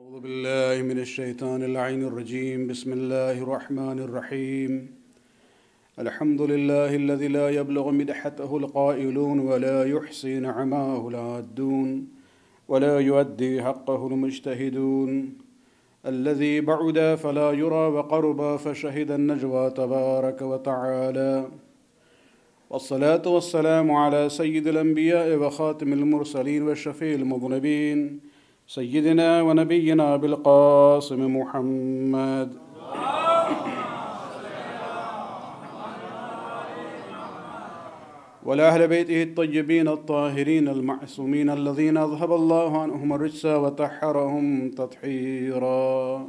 أعوذ بالله من الشيطان اللعين الرجيم بسم الله الرحمن الرحيم الحمد لله الذي لا يبلغ مدحته القائلون ولا يحصي نعماه العادون ولا يؤدي حقه المجتهدون الذي بعد فلا يرى وقرب فشهد النجوى تبارك وتعالى والصلاة والسلام على سيد الأنبياء وخاتم المرسلين والشفيع المذنبين سيدنا ونبينا بالقاسم محمد ولأهل بيته الطيبين الطاهرين المعصومين الذين أذهب الله عنهم الرجس وطهرهم تطهيرا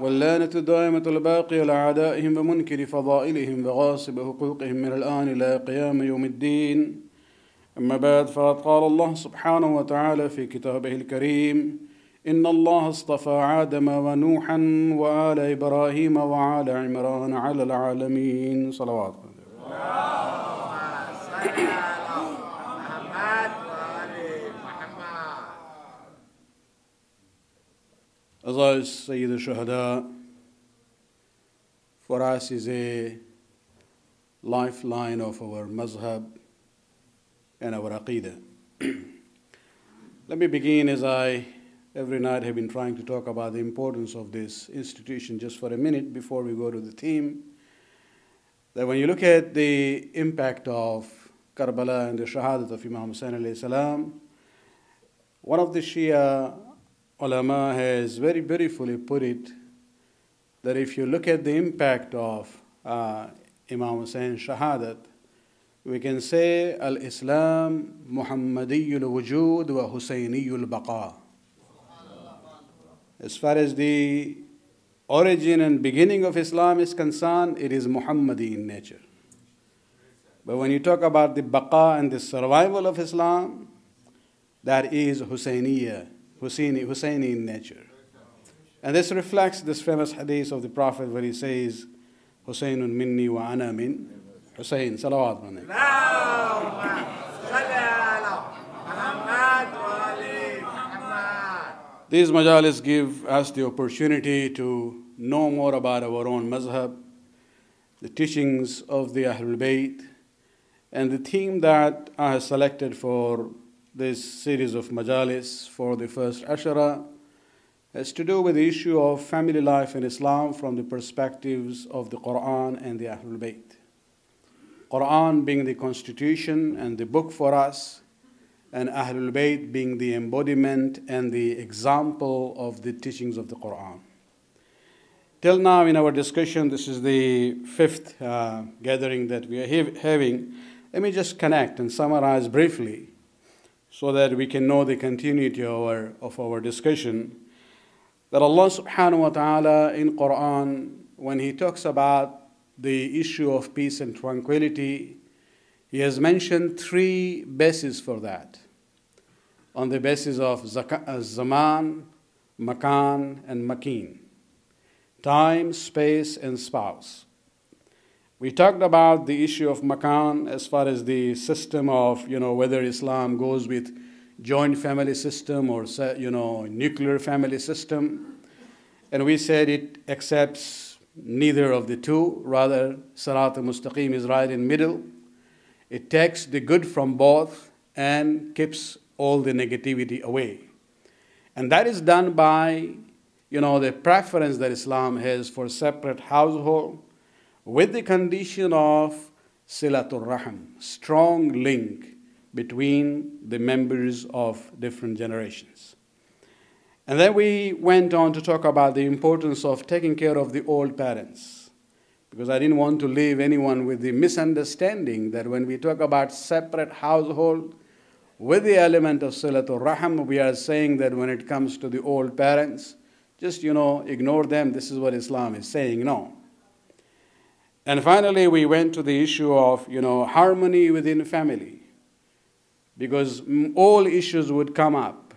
واللعنة الدائمة الباقية لأعدائهم ومنكر فضائلهم وغاصب حقوقهم من الآن إلى قيام يوم الدين أما بعد فقد قال الله سبحانه وتعالى في كتابه الكريم إن الله اصطفى آدم ونوحا وآل إبراهيم وآل عمران على العالمين صلوات Aziz Sayyid al-Shuhada, for us is a lifeline of our mazhab and our aqidah. Let me begin as I every night have been trying to talk about the importance of this institution just for a minute before we go to the theme. That when you look at the impact of Karbala and the Shahadat of Imam Hussain alayhi salam, one of the Shia ulama has very beautifully put it that if you look at the impact of Imam Hussein's Shahadat, we can say Al-Islam Muhammadiyul Wujud wa Husayniyul Baqa. As far as the origin and beginning of Islam is concerned, it is Muhammadi in nature. But when you talk about the Baqa and the survival of Islam, that is Husayni in nature. And this reflects this famous hadith of the Prophet where he says, Husaynun minni wa ana min Husayn. Salawat alayhi. These majalis give us the opportunity to know more about our own mazhab, the teachings of the Ahle-Bait, and the theme that I have selected for this series of majalis for the first Ashara has to do with the issue of family life in Islam from the perspectives of the Qur'an and the Ahle-Bait. Qur'an being the constitution and the book for us, and Ahlul-Bayt being the embodiment and the example of the teachings of the Qur'an. Till now in our discussion, this is the fifth gathering that we are having. Let me just connect and summarize briefly so that we can know the continuity of our discussion. That Allah subhanahu wa ta'ala in Qur'an, when He talks about the issue of peace and tranquility, He has mentioned three bases for that. On the basis of Zaman, Makan, and Makin. Time, space, and spouse. We talked about the issue of Makan as far as the system of, whether Islam goes with joint family system or, nuclear family system. And we said it accepts neither of the two. Rather, Sirat al-Mustaqim is right in middle. It takes the good from both and keeps all the negativity away. And that is done by, the preference that Islam has for separate household with the condition of Silatul Rahim, strong link between the members of different generations. And then we went on to talk about the importance of taking care of the old parents. Because I didn't want to leave anyone with the misunderstanding that when we talk about separate household with the element of Silatul Rahim, we are saying that when it comes to the old parents, just, ignore them. This is what Islam is saying. No. And finally, we went to the issue of, harmony within family. Because all issues would come up.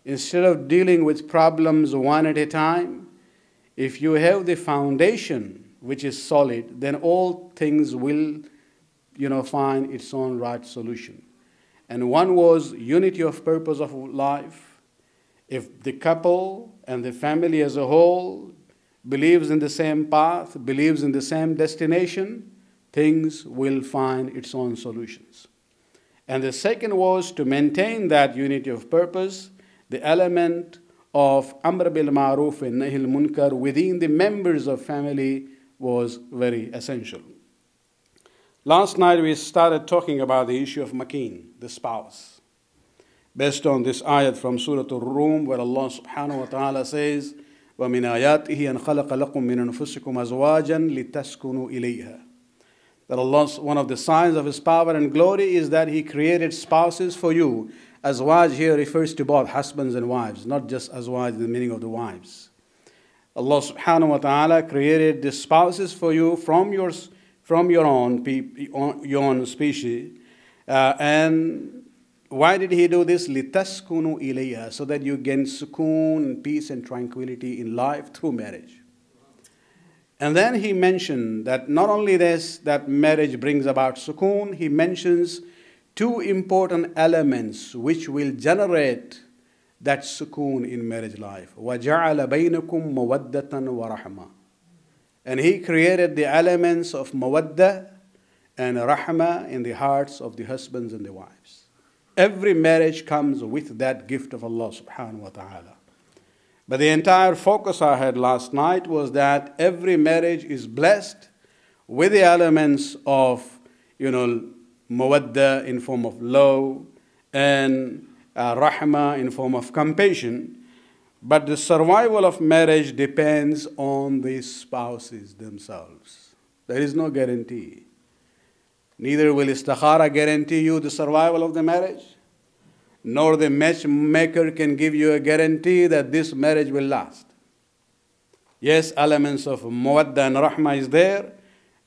Instead of dealing with problems one at a time, if you have the foundation which is solid, then all things will, find its own right solution. and one was unity of purpose of life. If the couple and the family as a whole believes in the same path, believes in the same destination, things will find its own solutions. And the second was to maintain that unity of purpose, the element of Amr bil Ma'ruf and Nahi al Munkar within the members of family was very essential. Last night we started talking about the issue of Makin, the spouse, based on this ayat from Surah Al-Rum, where Allah subhanahu wa ta'ala says, وَمِنْ آيَاتِهِ أَنْ خَلَقَ لَكُم مِّنْ أَنفُسِكُمْ أَزْوَاجًا لِتَسْكُنُوا إِلَيْهَا. That Allah, one of the signs of His power and glory is that He created spouses for you. Azwaj here refers to both husbands and wives, not just azwaj in the meaning of the wives. Allah subhanahu wa ta'ala created the spouses for you from your own species. And why did He do this? لِتَسْكُنُوا إِلَيْهَا, so that you gain sukoon, peace and tranquility in life through marriage. And then He mentioned that not only this, that marriage brings about sukoon, He mentions two important elements which will generate that sukoon in marriage life. وَجَعَلَ بَيْنَكُمْ مَوَدَّةً وَرَحْمَةً. And He created the elements of mawaddah and rahmah in the hearts of the husbands and the wives. Every marriage comes with that gift of Allah subhanahu wa ta'ala. But the entire focus I had last night was that every marriage is blessed with the elements of, mawaddah in form of love and rahmah in form of compassion. But the survival of marriage depends on the spouses themselves. There is no guarantee. Neither will istikhara guarantee you the survival of the marriage, nor the matchmaker can give you a guarantee that this marriage will last. Yes, elements of mawaddah and rahmah is there,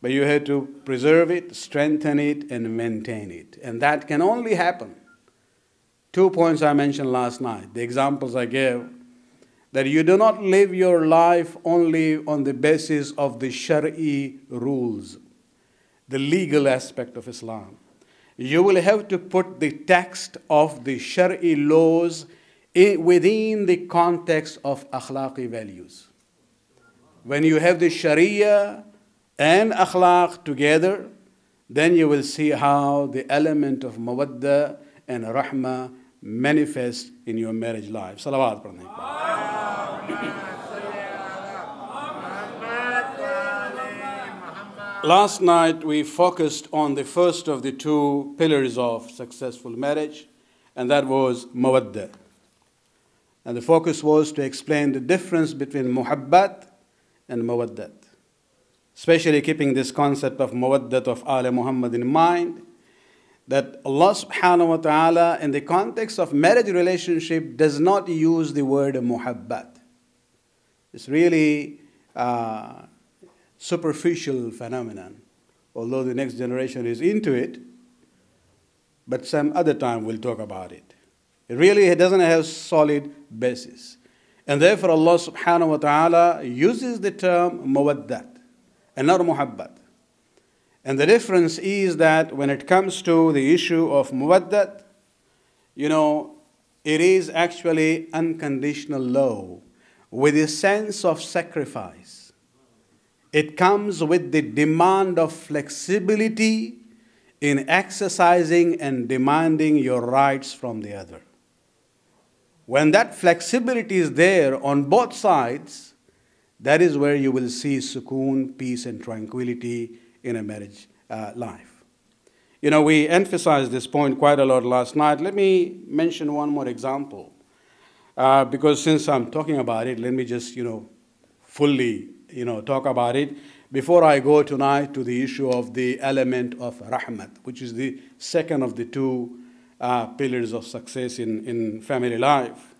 but you have to preserve it, strengthen it, and maintain it. And that can only happen. 2 points I mentioned last night, the examples I gave, that you do not live your life only on the basis of the Shari'i rules, the legal aspect of Islam. You will have to put the text of the Shari'i laws within the context of akhlaqi values. When you have the Sharia and akhlaq together, then you will see how the element of mawaddah and rahmah manifest in your marriage life. Salawat. Last night we focused on the first of the two pillars of successful marriage, and that was mawaddah. And the focus was to explain the difference between muhabbat and mawaddat, especially keeping this concept of mawaddat of Ahle Muhammad in mind, that Allah subhanahu wa ta'ala in the context of marriage relationship does not use the word muhabbat. It's really superficial phenomenon, although the next generation is into it, but some other time we'll talk about it. It really doesn't have solid basis. And therefore Allah subhanahu wa ta'ala uses the term mawaddat and not muhabbat. And the difference is that when it comes to the issue of mawaddat, it is actually unconditional love with a sense of sacrifice. It comes with the demand of flexibility in exercising and demanding your rights from the other. When that flexibility is there on both sides, that is where you will see sukoon, peace and tranquility in a marriage life. We emphasized this point quite a lot last night. Let me mention one more example. Because since I'm talking about it, let me just, fully, talk about it before I go tonight to the issue of the element of rahmat, which is the second of the two pillars of success in family life.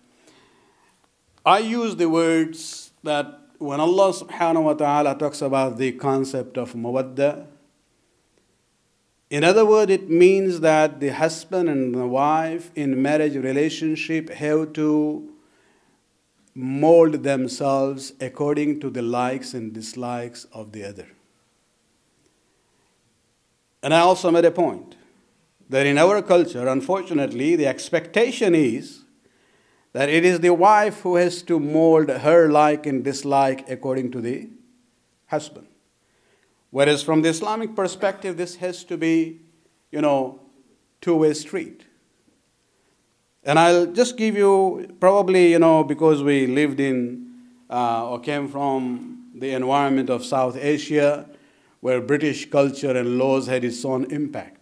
I use the words that when Allah subhanahu wa ta'ala talks about the concept of mawaddah, in other words, it means that the husband and the wife in marriage relationship have to mold themselves according to the likes and dislikes of the other. And I also made a point that in our culture, unfortunately, the expectation is that it is the wife who has to mold her like and dislike according to the husband. Whereas from the Islamic perspective, this has to be, two-way street. And I'll just give you, probably, because we lived in or came from the environment of South Asia, where British culture and laws had its own impact.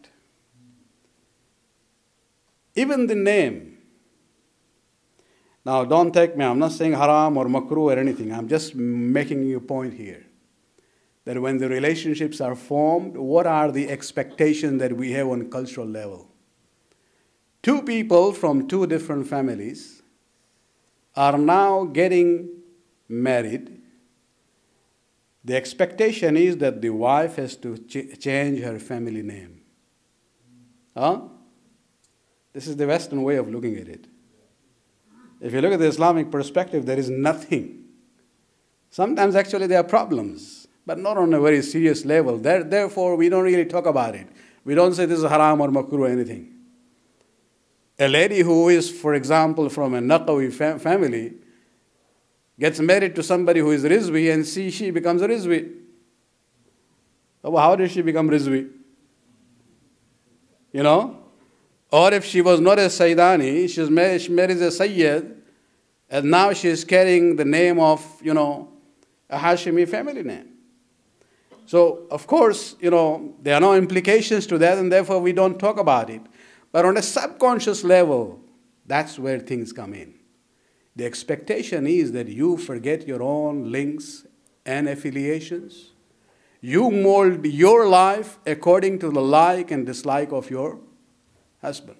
Even the name. Now, don't take me, I'm not saying haram or makruh or anything. I'm just making you a point here. That when the relationships are formed, what are the expectations that we have on cultural level? Two people from two different families are now getting married. The expectation is that the wife has to change her family name. Huh? This is the Western way of looking at it. If you look at the Islamic perspective, there is nothing. Sometimes actually there are problems, but not on a very serious level. Therefore, we don't really talk about it. We don't say this is haram or makruh or anything. A lady who is, for example, from a Naqawi family gets married to somebody who is Rizvi, and she becomes a Rizvi. How did she become Rizvi? Or if she was not a Sayyidani, she marries a Sayyid, and now she is carrying the name of, a Hashimi family name. So, of course, there are no implications to that, and therefore we don't talk about it. But on a subconscious level, that's where things come in. The expectation is that you forget your own links and affiliations. You mold your life according to the like and dislike of your husband.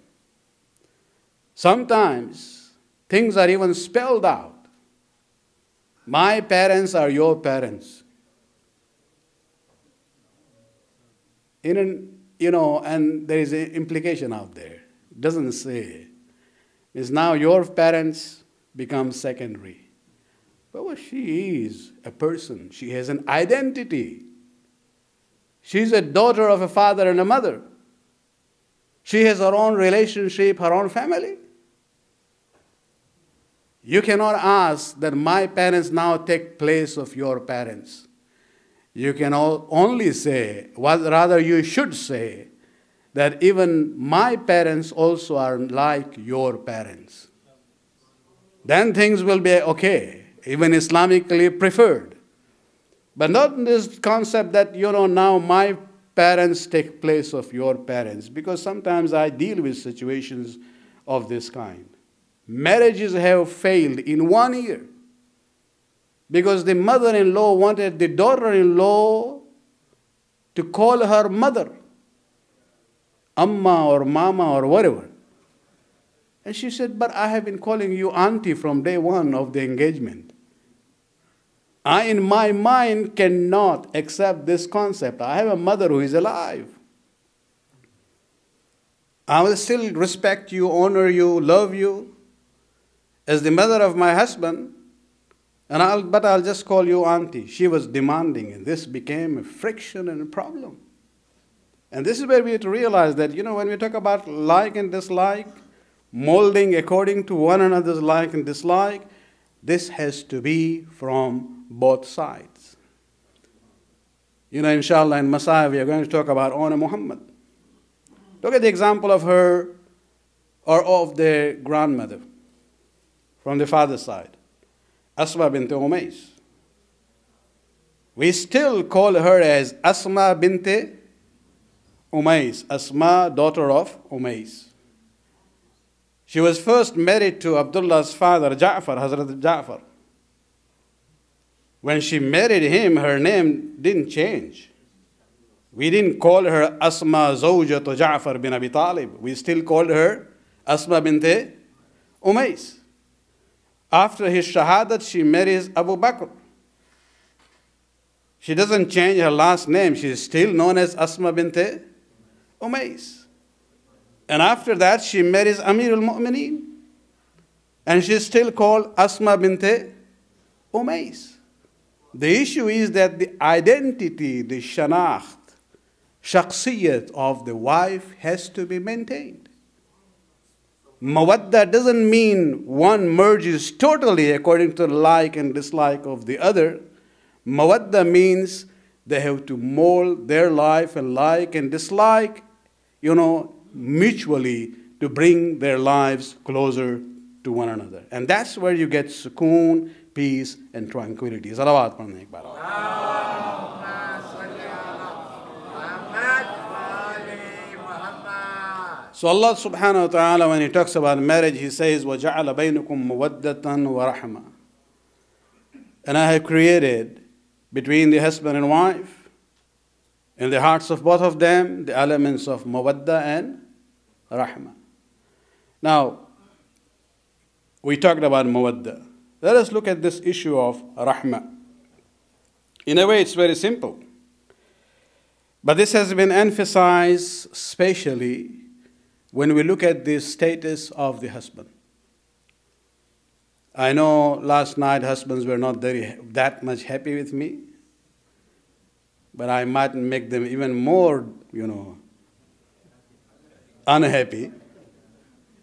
Sometimes things are even spelled out. My parents are your parents. And there is an implication out there. It doesn't say. It's now your parents become secondary. But she is a person. She has an identity. She's a daughter of a father and a mother. She has her own relationship, her own family. You cannot ask that my parents now take place of your parents. You can only say, rather you should say, that even my parents also are like your parents. Then things will be okay, even Islamically preferred. But not this concept that, now my parents take place of your parents, because sometimes I deal with situations of this kind. Marriages have failed in 1 year because the mother-in-law wanted the daughter-in-law to call her mother, Amma or Mama or whatever. And she said, but I have been calling you auntie from day one of the engagement. I, in my mind, cannot accept this concept. I have a mother who is alive. I will still respect you, honor you, love you as the mother of my husband, but I'll just call you auntie. She was demanding, and this became a friction and a problem. And this is where we have to realize that, when we talk about like and dislike, molding according to one another's like and dislike, this has to be from both sides. Inshallah, in Messiah, we are going to talk about Honor Muhammad. Look at the example of her or of their grandmother from the father's side, Asma bint Umays. We still call her as Asma bint Umays, Asma, daughter of Umays. She was first married to Abdullah's father, Ja'far, Hazrat Ja'far. When she married him, her name didn't change. We didn't call her Asma Zawjatu Ja'far bin Abi Talib. We still called her Asma bint Umays. After his shahadat, she marries Abu Bakr. She doesn't change her last name. She is still known as Asma bint Umays. And after that, she marries Amir al-Mu'mineen. And she is still called Asma bint Umays. The issue is that the identity, the shanakht, shakhsiyat of the wife has to be maintained. Mawadda doesn't mean one merges totally according to the like and dislike of the other. Mawadda means they have to mold their life and like and dislike, mutually to bring their lives closer to one another. And that's where you get sukoon, peace, and tranquility. Salawat padhne ek baar. So Allah subhanahu wa ta'ala, when He talks about marriage, He says, وَجَعَلَ بَيْنُكُمْ مُوَدَّةً وَرَحْمَةً. And I have created between the husband and wife, in the hearts of both of them, the elements of mawadda and rahma. Now, we talked about mawadda. Let us look at this issue of rahma. In a way, it's very simple. But this has been emphasized especially when we look at the status of the husband. I know last night husbands were not that much happy with me, but I might make them even more, unhappy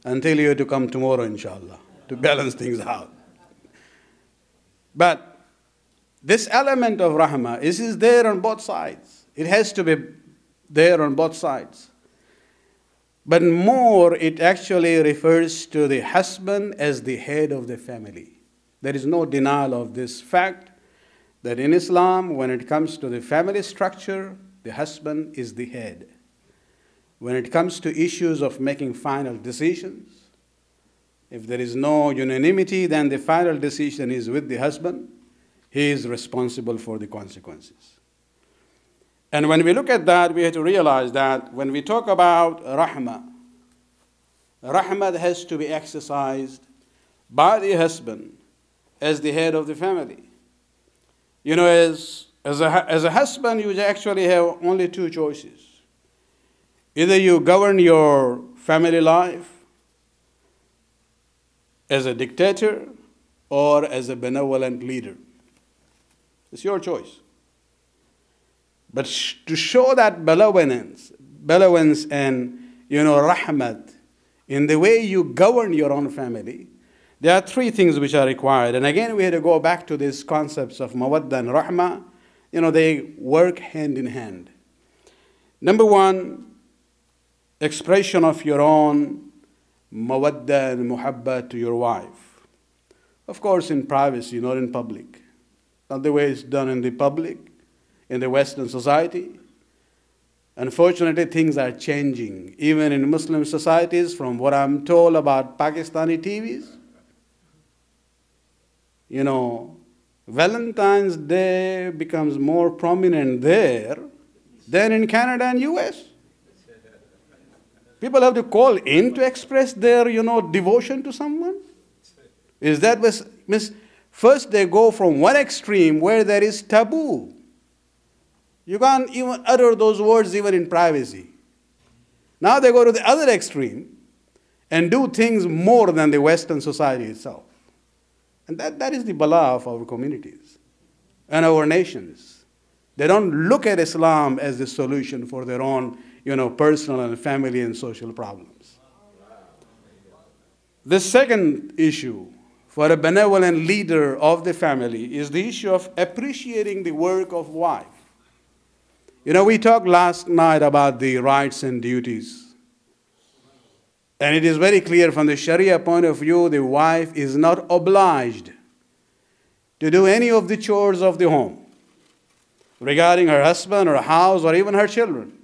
until you have to come tomorrow, inshallah, to balance things out. But this element of rahmah is there on both sides. It has to be there on both sides. But more, it actually refers to the husband as the head of the family. There is no denial of this fact that in Islam, when it comes to the family structure, the husband is the head. When it comes to issues of making final decisions, if there is no unanimity, then the final decision is with the husband. He is responsible for the consequences. And when we look at that, we have to realize that when we talk about rahmah, rahmah has to be exercised by the husband as the head of the family. As a husband, you actually have only two choices. Either you govern your family life as a dictator or as a benevolent leader. It's your choice. But to show that benevolence and, rahmat in the way you govern your own family, there are three things which are required. And again, we had to go back to these concepts of mawadda and rahmah. They work hand in hand. Number one, expression of your own mawadda and muhabba to your wife. Of course, in privacy, not in public. Not the way it's done in the public, in the Western society. Unfortunately, things are changing. Even in Muslim societies, from what I'm told about Pakistani TVs, Valentine's Day becomes more prominent there than in Canada and US. People have to call in to express their, devotion to someone. Is that first they go from one extreme where there is taboo. You can't even utter those words even in privacy. Now they go to the other extreme and do things more than the Western society itself. And that is the bala of our communities and our nations. They don't look at Islam as the solution for their own, personal and family and social problems. The second issue for a benevolent leader of the family is the issue of appreciating the work of wife. We talked last night about the rights and duties. And it is very clear from the Sharia point of view, the wife is not obliged to do any of the chores of the home regarding her husband or house or even her children.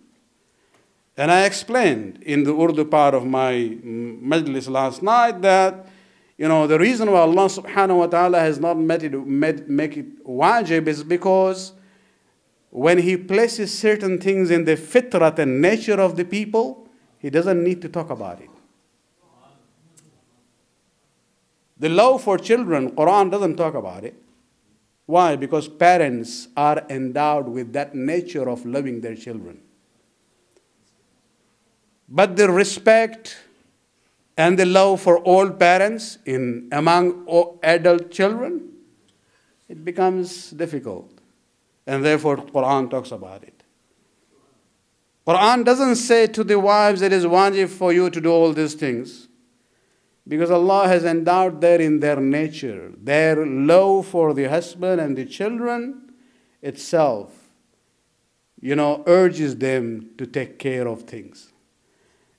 And I explained in the Urdu part of my majlis last night that, the reason why Allah subhanahu wa ta'ala has not make it wajib is because when He places certain things in the fitrat and nature of the people, He doesn't need to talk about it. The love for children, Qur'an doesn't talk about it. Why? Because parents are endowed with that nature of loving their children. But the respect and the love for all parents among all adult children, it becomes difficult. And therefore, Qur'an talks about it. Qur'an doesn't say to the wives it is wajib for you to do all these things, because Allah has endowed there in their nature, their love for the husband and the children itself, urges them to take care of things.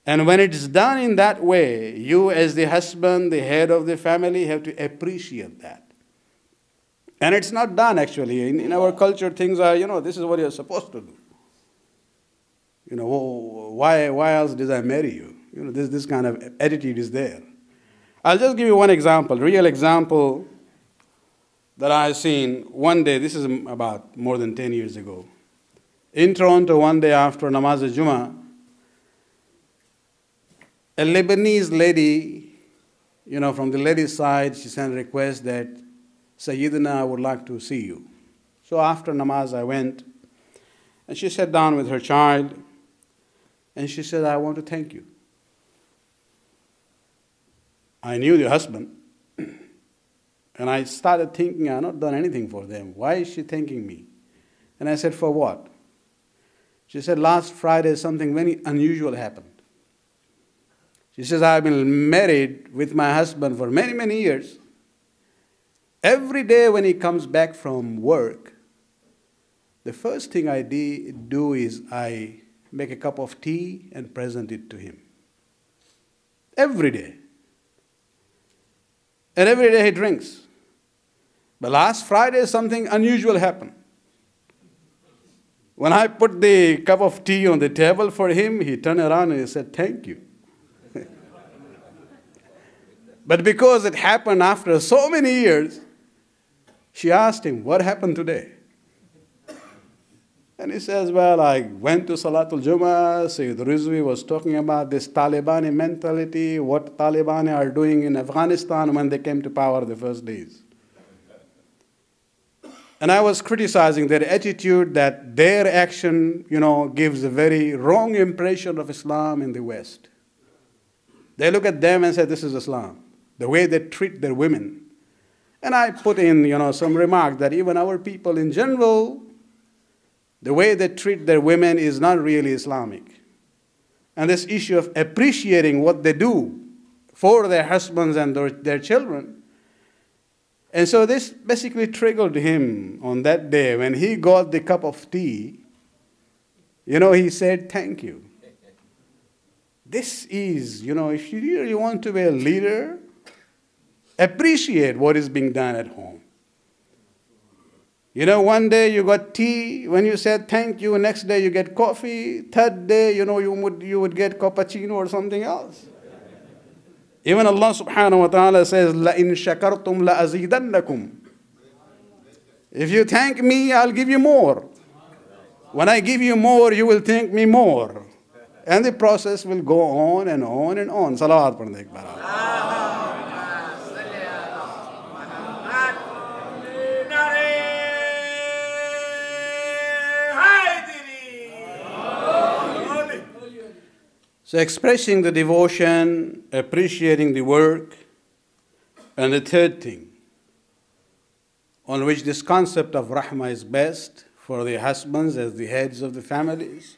And when it's done in that way, you as the husband, the head of the family, have to appreciate that. And it's not done actually. In our culture, things are, this is what you're supposed to do. Why else did I marry you? This kind of attitude is there. I'll just give you one example, real example that I have seen one day. This is about more than 10 years ago. In Toronto, one day after Namaz al-Jummah, a Lebanese lady, from the lady's side, she sent a request that, Sayyidina, I would like to see you. So after Namaz, I went, and she sat down with her child, and she said, I want to thank you. I knew the husband, and I started thinking, I have not done anything for them. Why is she thanking me? And I said, for what? She said, last Friday something very unusual happened. She says, I've been married with my husband for many, many years. Every day when he comes back from work, the first thing I do is I make a cup of tea and present it to him. Every day. And every day he drinks. But last Friday something unusual happened. When I put the cup of tea on the table for him, he turned around and he said, thank you. But because it happened after so many years, she asked him, what happened today? And he says, well, I went to Salatul Jummah, Sayyid Rizvi was talking about this Talibani mentality, what Taliban are doing in Afghanistan when they came to power the first days. And I was criticizing their attitude that their action, gives a very wrong impression of Islam in the West. They look at them and say, this is Islam. The way they treat their women. And I put in, some remark that even our people in general, the way they treat their women is not really Islamic. And this issue of appreciating what they do for their husbands and their children. And so this basically triggered him on that day. When he got the cup of tea, he said, thank you. This is, if you really want to be a leader, appreciate what is being done at home. One day you got tea, when you said thank you, next day you get coffee, third day, you would get cappuccino or something else. Even Allah subhanahu wa ta'ala says, لَإِن شَكَرْتُمْ لَأَزِيدَنَّكُمْ. If you thank me, I'll give you more. When I give you more, you will thank me more. And the process will go on and on and on. Salawat padne ek baar. So expressing the devotion, appreciating the work, and the third thing on which this concept of Rehma is best for the husbands as the heads of the families,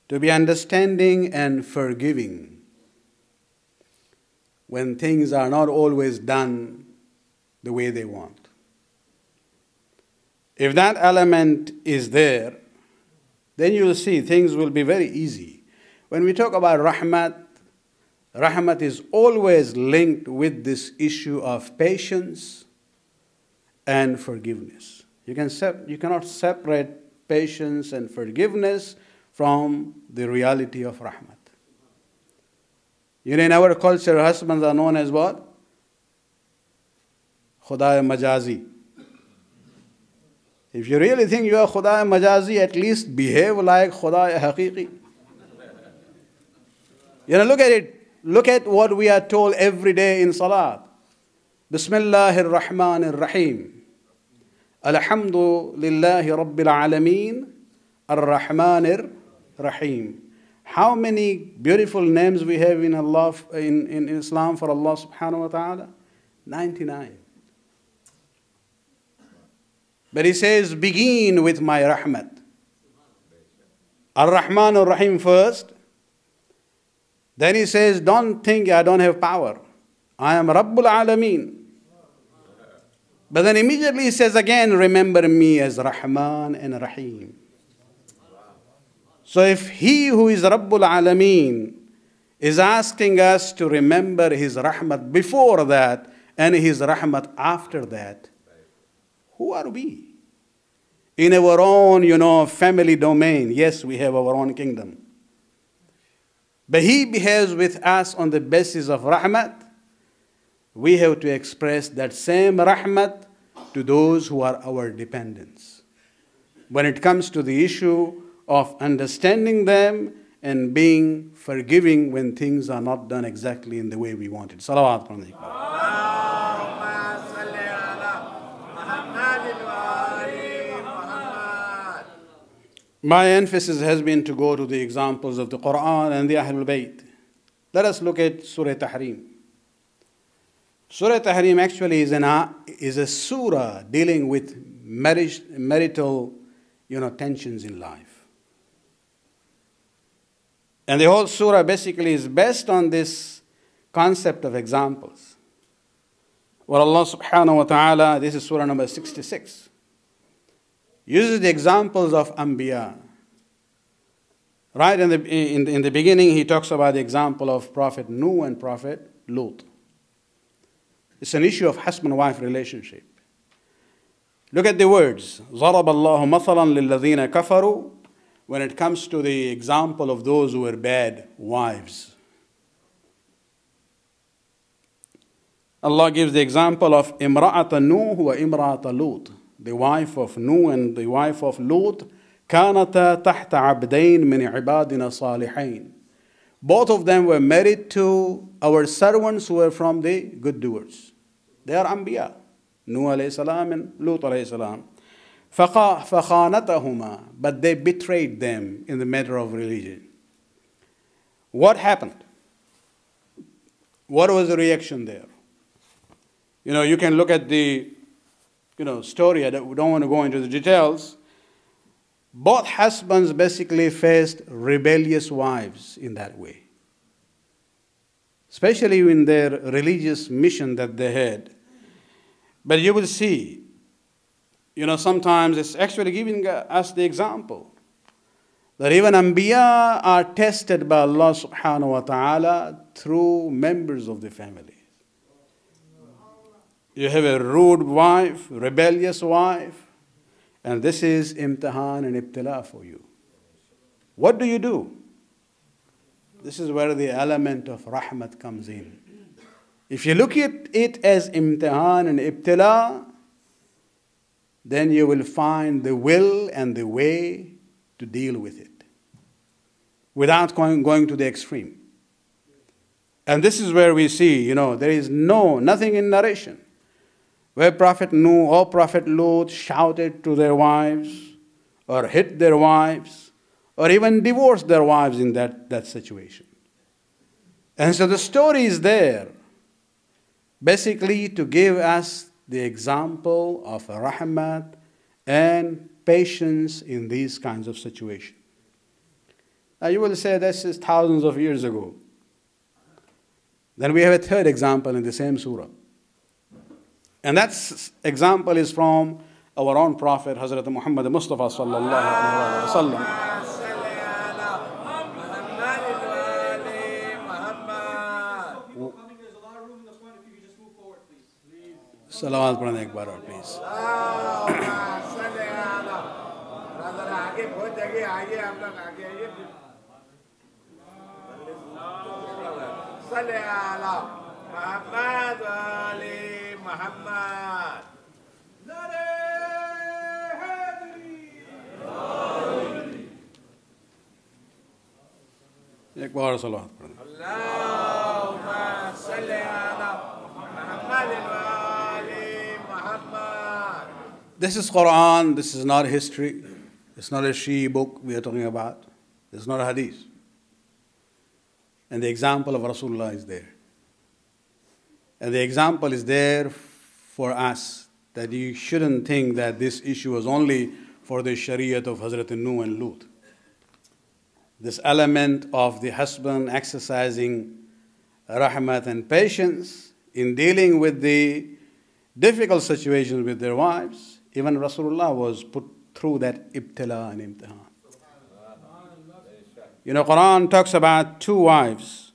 to be understanding and forgiving when things are not always done the way they want. If that element is there, then you will see things will be very easy. When we talk about rahmat is always linked with this issue of patience and forgiveness. You cannot separate patience and forgiveness from the reality of rahmat. In our culture, husbands are known as what? Khuda Majazi. If you really think you are Khuda Majazi, at least behave like Khuda Haqiqi. Look at it. Look at what we are told every day in Salat. Bismillahir Rahmanir Rahim. Alhamdulillahi Rabbil Alameen. Ar-Rahmanir Rahim. How many beautiful names we have in Allah, in Islam for Allah subhanahu wa ta'ala? 99. But he says, begin with my rahmat. Ar-Rahman Ar-Rahim first. Then he says, don't think I don't have power. I am Rabbul Alameen. But then immediately he says again, remember me as Rahman and Rahim. So if he who is Rabbul Alameen is asking us to remember his rahmat before that and his rahmat after that, who are we? In our own, family domain, yes, we have our own kingdom. But he behaves with us on the basis of rahmat. We have to express that same rahmat to those who are our dependents. When it comes to the issue of understanding them and being forgiving when things are not done exactly in the way we wanted. Salawat. My emphasis has been to go to the examples of the Qur'an and the Ahle-Bait. Let us look at Surah Tahrim. Surah Tahrim actually is a surah dealing with marital tensions in life. And the whole surah basically is based on this concept of examples. Where Allah subhanahu wa ta'ala, this is surah number 66, uses the examples of Anbiya. Right in the beginning, he talks about the example of Prophet Nuh and Prophet Lut. It's an issue of husband-wife relationship. Look at the words. ضَرَبَ اللَّهُ مَثَلًا لِلَّذِينَ كَفَرُوا. When it comes to the example of those who were bad wives. Allah gives the example of Imra'at Nuh wa Imra'at Lut. The wife of Nuh and the wife of Lut. كانتا تحت عبدين من عبادنا صالحين. Both of them were married to our servants who were from the good doers. They are Anbiya. Nuh alayhi salam and Lut alayhi salam. فَخَانَتَهُمَا. But they betrayed them in the matter of religion. What happened? What was the reaction there? You can look at the story. We don't want to go into the details. Both husbands basically faced rebellious wives in that way. Especially in their religious mission that they had. But you will see, sometimes it's actually giving us the example that even Anbiya are tested by Allah subhanahu wa ta'ala through members of the family. You have a rude wife, rebellious wife, and this is imtihan and ibtila for you. What do? This is where the element of rahmat comes in. If you look at it as imtihan and ibtila, then you will find the will and the way to deal with it without going to the extreme. And this is where we see, there is nothing in narration where Prophet Nuh or Prophet Lut shouted to their wives or hit their wives or even divorced their wives in that situation. And so the story is there basically to give us the example of rahmat and patience in these kinds of situations. Now you will say this is thousands of years ago. Then we have a third example in the same surah. And that example is from our own Prophet, Hazrat Muhammad Mustafa sallallahu alaihi wasallam. Salawat pradhe ek baar aur please. एक बार सलावत पढ़ें. This is Qur'an, this is not history, it's not a Shia book we are talking about, it's not a hadith. And the example of Rasulullah is there. And the example is there for us, that you shouldn't think that this issue was only for the Shariat of Hazrat Nuh and Lut. this element of the husband exercising rahmat and patience in dealing with the difficult situations with their wives. Even Rasulullah was put through that ibtila and imtihan. You know, Qur'an talks about two wives.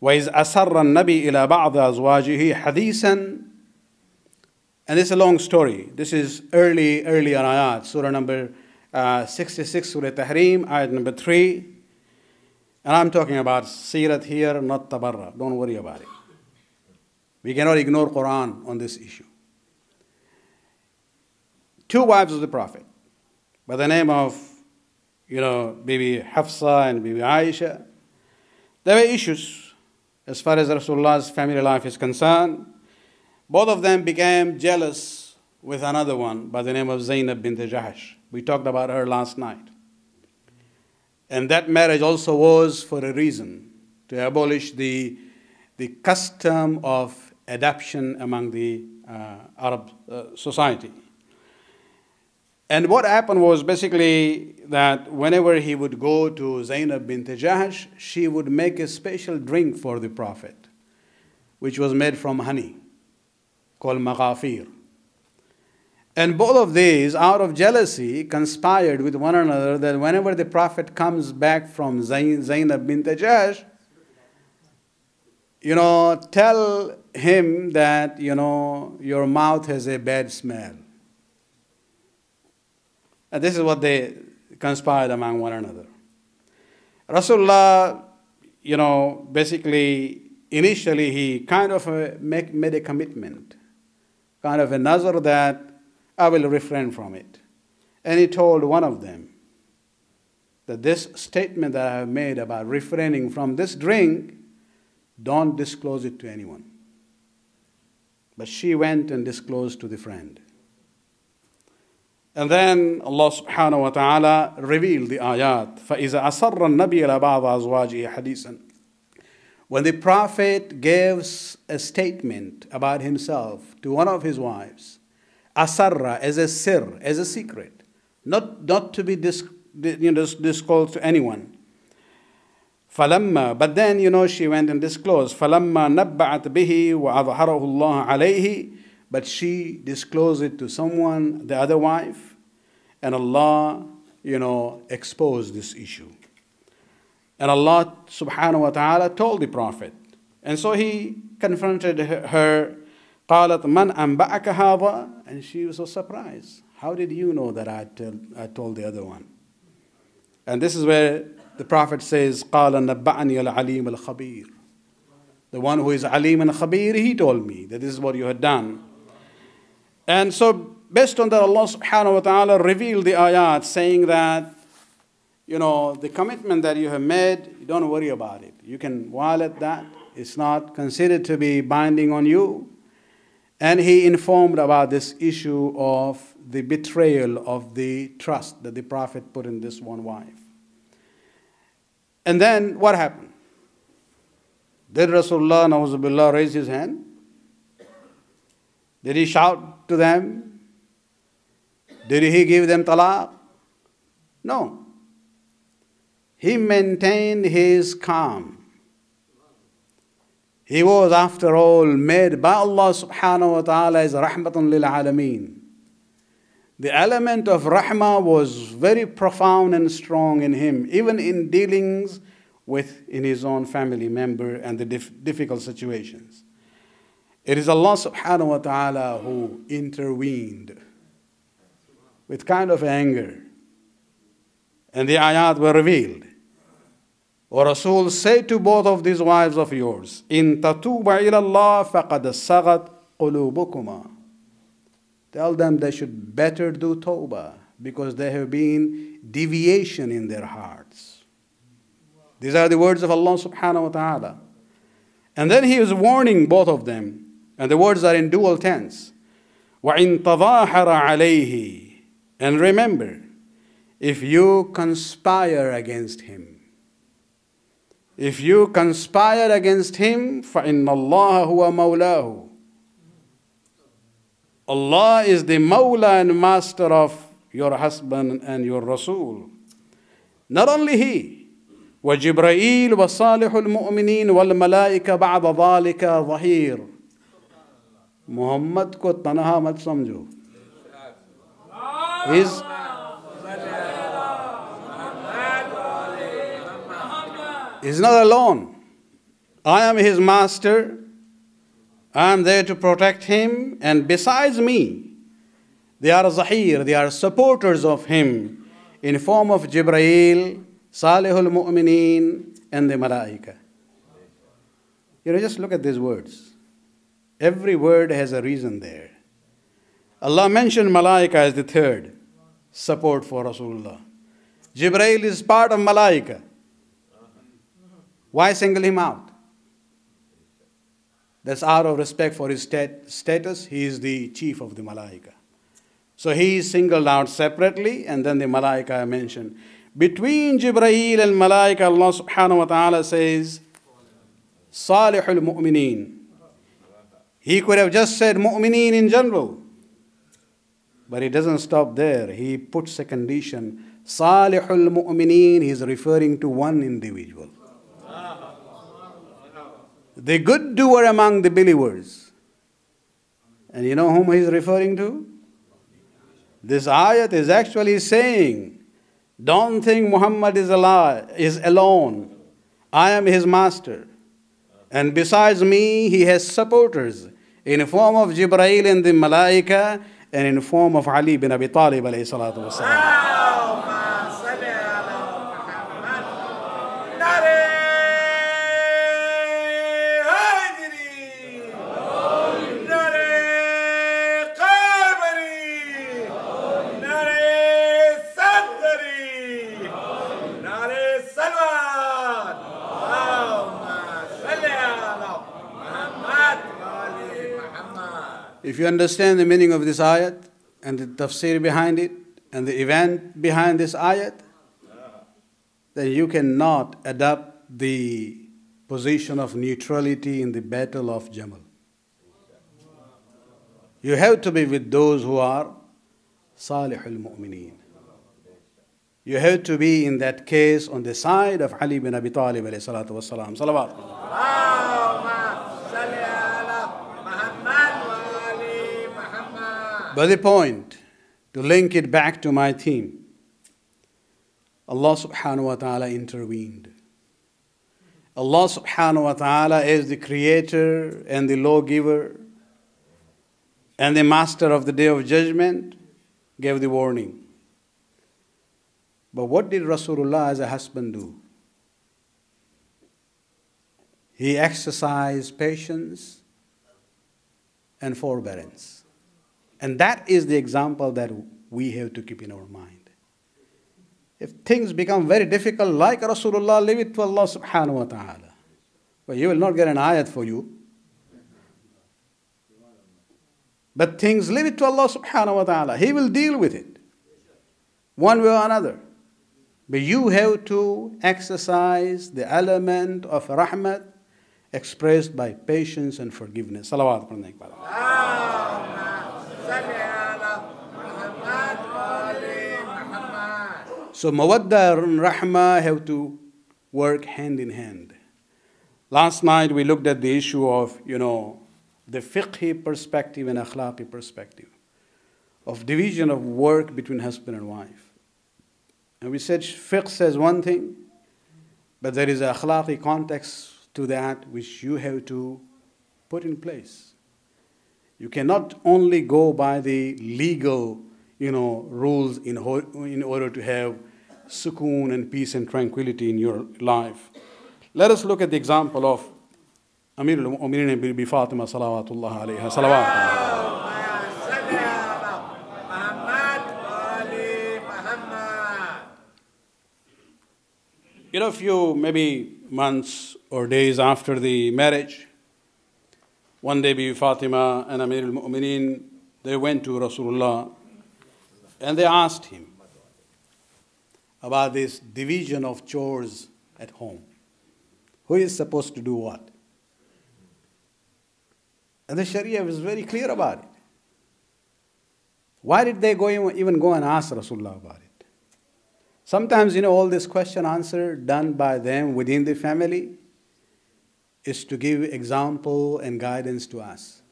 وَإِذْ أَسَرَّ النَّبِي إِلَى بَعْضِ أَزْوَاجِهِ حَدِيثًا. And it's a long story. This is earlier ayat, surah number 66, Surah Tahrim, ayat number 3. And I'm talking about Sirat here, not Tabarra. Don't worry about it. We cannot ignore Qur'an on this issue. Two wives of the Prophet, by the name of, Bibi Hafsa and Bibi Aisha. There were issues as far as Rasulullah's family life is concerned. Both of them became jealous with another one by the name of Zainab bint Jahash. We talked about her last night. And that marriage also was for a reason, to abolish the custom of adoption among the Arab society. And what happened was basically that whenever he would go to Zainab bint Jahash, she would make a special drink for the Prophet, which was made from honey, called maghafir. And both of these, out of jealousy, conspired with one another that whenever the Prophet comes back from Zainab bint Jahash, tell him that, your mouth has a bad smell. And this is what they conspired among one another. Rasulullah, basically, initially he kind of made a commitment, kind of a nazar that I will refrain from it. And he told one of them that this statement that I have made about refraining from this drink, don't disclose it to anyone. But she went and disclosed to the friend. And then Allah subhanahu wa ta'ala revealed the ayat. فَإِذَا أَسَرَّ النَّبِيَ لَبَعْضَ أَزْوَاجِهِ حَدِيثًا. When the Prophet gives a statement about himself to one of his wives, asarra, as a sir, as a secret, not to be disclosed to anyone. فَلَمَّا, but then, she went and disclosed. فَلَمَّا نَبَّعَتْ بِهِ وَأَظْهَرَهُ اللَّهُ عَلَيْهِ. But she disclosed it to someone, the other wife, and Allah, exposed this issue. And Allah subhanahu wa ta'ala told the Prophet. And so he confronted her. قَالَتْ مَنْ أَنْبَأَكَ هَذَا. And she was so surprised. How did you know that I told the other one? And this is where the Prophet says, قَالَ نَبَّعَنِيَ الْعَلِيمُ الْخَبِيرُ. The one who is Alim and Khabir, he told me that this is what you had done. And so, based on that, Allah subhanahu wa ta'ala revealed the ayat saying that, the commitment that you have made, don't worry about it. You can violate that. It's not considered to be binding on you. And he informed about this issue of the betrayal of the trust that the Prophet put in this one wife. And then, what happened? Did Rasulullah, na'uzubillah, raise his hand? Did he shout to them? Did he give them talaq? No. He maintained his calm. He was, after all, made by Allah subhanahu wa ta'ala as rahmatun lil alameen. The element of rahmah was very profound and strong in him, even in dealings in his own family member and the difficult situations. It is Allah subhanahu wa ta'ala who intervened with kind of anger. And the ayat were revealed. O Rasul, say to both of these wives of yours, إِن تَتُوبَ إِلَى اللَّهِ فَقَدْ سَغَتْ قُلُوبُكُمَا. Tell them they should better do tawbah because there have been deviation in their hearts. These are the words of Allah subhanahu wa ta'ala. And then he is warning both of them. And the words are in dual tense. وَإِن تَظَاهَرَ عَلَيْهِ. And remember, if you conspire against him, فَإِنَّ اللَّهَ هُوَ مَوْلَاهُ. Allah is the Mawla and Master of your husband and your Rasul. Not only he, وَجِبْرَائِيلُ وَصَالِحُ الْمُؤْمِنِينَ وَالْمَلَائِكَ بَعْضَ ذَلِكَ ظَهِيرٌ. Muhammad ko tanha mat samjho. He's not alone. I am his master. I am there to protect him. And besides me, they are zahir, they are supporters of him in form of Jibreel, Salihul Mu'mineen, and the Malaika. Just look at these words. Every word has a reason there. Allah mentioned Malaika as the third support for Rasulullah. Jibreel is part of Malaika. Why single him out? That's out of respect for his status. He is the chief of the Malaika. So he is singled out separately, and then the Malaika I mentioned. Between Jibreel and Malaika, Allah subhanahu wa ta'ala says, Salihul Mu'mineen. He could have just said Mu'mineen in general. But he doesn't stop there. He puts a condition. Salihul Mu'mineen, he is referring to one individual. The good doer among the believers. And you know whom he is referring to? This ayat is actually saying, don't think Muhammad is alone. I am his master. And besides me, he has supporters in the form of Jibreel and the Malaika, and in the form of Ali bin Abi Talib alayhi salatu wasalam. If you understand the meaning of this ayat and the tafsir behind it and the event behind this ayat, then you cannot adopt the position of neutrality in the battle of Jamal. You have to be with those who are Salihul Mu'mineen. You have to be in that case on the side of Ali bin Abi Talib alayhi salatu wasalam. Salawat. But the point, to link it back to my theme, Allah subhanahu wa ta'ala intervened. Allah subhanahu wa ta'ala is the creator and the lawgiver and the master of the day of judgment, gave the warning. But what did Rasulullah as a husband do? He exercised patience and forbearance. And that is the example that we have to keep in our mind. If things become very difficult, like Rasulullah, leave it to Allah subhanahu wa ta'ala. But He will not get an ayat for you. But things, leave it to Allah subhanahu wa ta'ala. He will deal with it, one way or another. But you have to exercise the element of rahmat expressed by patience and forgiveness. Salawat. So mawadda and rahmah have to work hand in hand. Last night we looked at the issue of, the fiqhi perspective and akhlaqi perspective of division of work between husband and wife. And we said fiqh says one thing, but there is an akhlaqi context to that which you have to put in place. You cannot only go by the legal, rules in order to have sukoon and peace and tranquility in your life. Let us look at the example of Amir al-Mu'mineen Bibi Fatima salawatullah alayha. Salawat. A few maybe months or days after the marriage, one day Bibi Fatima and Amir al-Mu'mineen, they went to Rasulullah and they asked him about this division of chores at home. Who is supposed to do what? And the Sharia was very clear about it. Why did they even go and ask Rasulullah about it? Sometimes, all this question answer done by them within the family is to give example and guidance to us.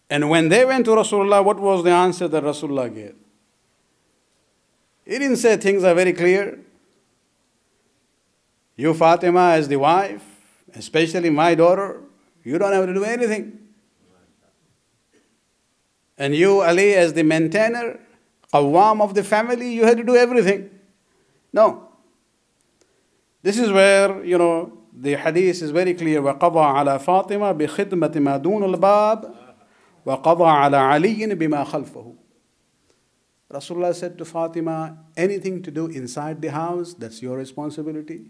And when they went to Rasulullah, what was the answer that Rasulullah gave? He didn't say things are very clear. You, Fatima, as the wife, especially my daughter, you don't have to do anything. And you, Ali, as the maintainer, Qawwam of the family, you had to do everything. No. This is where, the hadith is very clear. وَقَضَى عَلَى فَاطِمَةٍ بِخِدْمَةِ مَا دُونَ الْبَابِ وَقَضَى عَلَى عَلِيٍّ بِمَا خَلْفَهُ. Rasulullah said to Fatima, anything to do inside the house, that's your responsibility.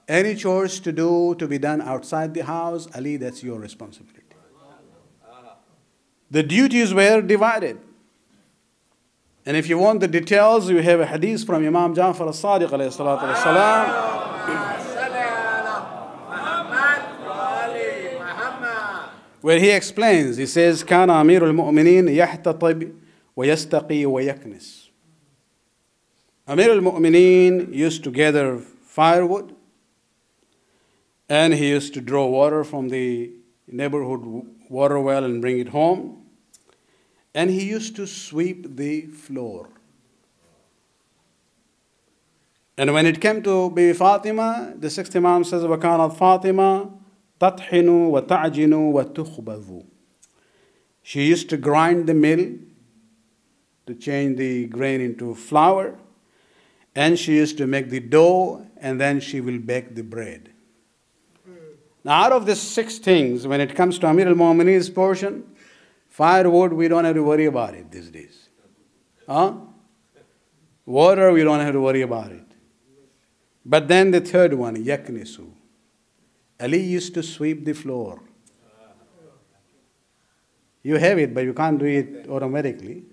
Any chores to do, to be done outside the house, Ali, that's your responsibility. The duties were divided. And if you want the details, you have a hadith from Imam Ja'far al-Sadiq alayhi salatu wasalam, where he explains, he says, كان أمير المؤمنين يحتطب ويستقي ويكنس. Amir al-Mu'mineen used to gather firewood, and he used to draw water from the neighborhood water well and bring it home. And he used to sweep the floor. And when it came to Bibi Fatima, the sixth Imam says, وَكَانَتْ فَاطِمَةٌ تَطْحِنُ وَتَعْجِنُ وَتُخْبَذُ. She used to grind the mill to change the grain into flour, and she used to make the dough, and then she will bake the bread. Now, out of these 6 things, when it comes to Amir al-Mu'mineen's portion, firewood, we don't have to worry about it these days. Water, we don't have to worry about it. But then the third one, yaknisu. Ali used to sweep the floor. You have it, but you can't do it automatically.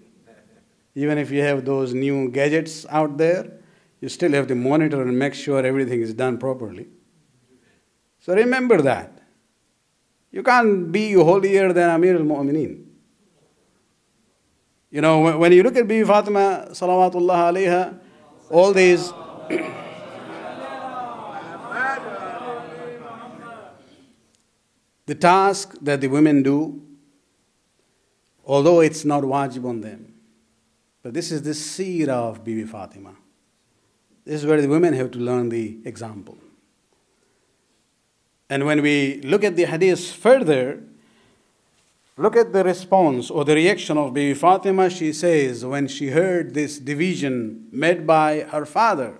Even if you have those new gadgets out there, you still have to monitor and make sure everything is done properly. So remember that. You can't be holier than Amir al-Mu'mineen. When you look at Bibi Fatima, salawatullah alayha, all these the task that the women do, although it's not wajib on them, but this is the seerah of Bibi Fatima. This is where the women have to learn the example. And when we look at the hadith further, look at the response or the reaction of Bibi Fatima. She says, when she heard this division made by her father,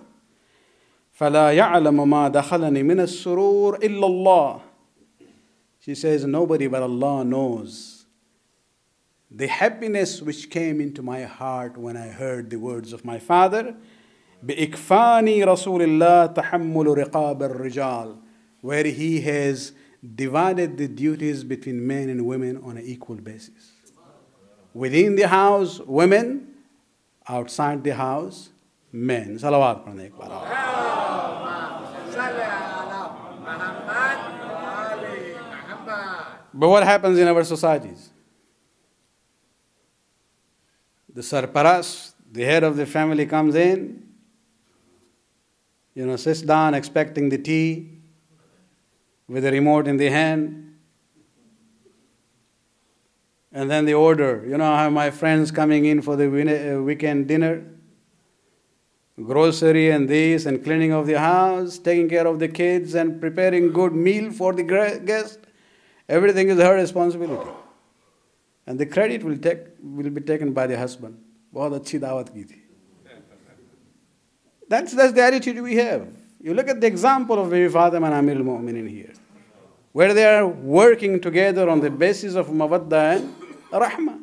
فَلَا يَعْلَمُ مَا دَخَلَنِي مِنَ السُّرُورِ إِلَّا اللَّهِ. She says, nobody but Allah knows the happiness which came into my heart when I heard the words of my father, بِإِكْفَانِي رَسُولِ اللَّهِ تَحَمُّلُ رِقَابَ الرِّجَالِ, where he has divided the duties between men and women on an equal basis. Within the house, women; outside the house, men. Salawat pढ़ने एक बार. But what happens in our societies? The sarparas, the head of the family, comes in, sits down expecting the tea, with a remote in the hand. And then the order, I have my friends coming in for the weekend dinner, grocery and this, and cleaning of the house, taking care of the kids, and preparing good meal for the guest. Everything is her responsibility. And the credit will be taken by the husband. बहुत अच्छी दावत की थी. That's the attitude we have. You look at the example of Bibi Fatima and Amir al-Mu'mineen here, where they are working together on the basis of mawadda and rahma.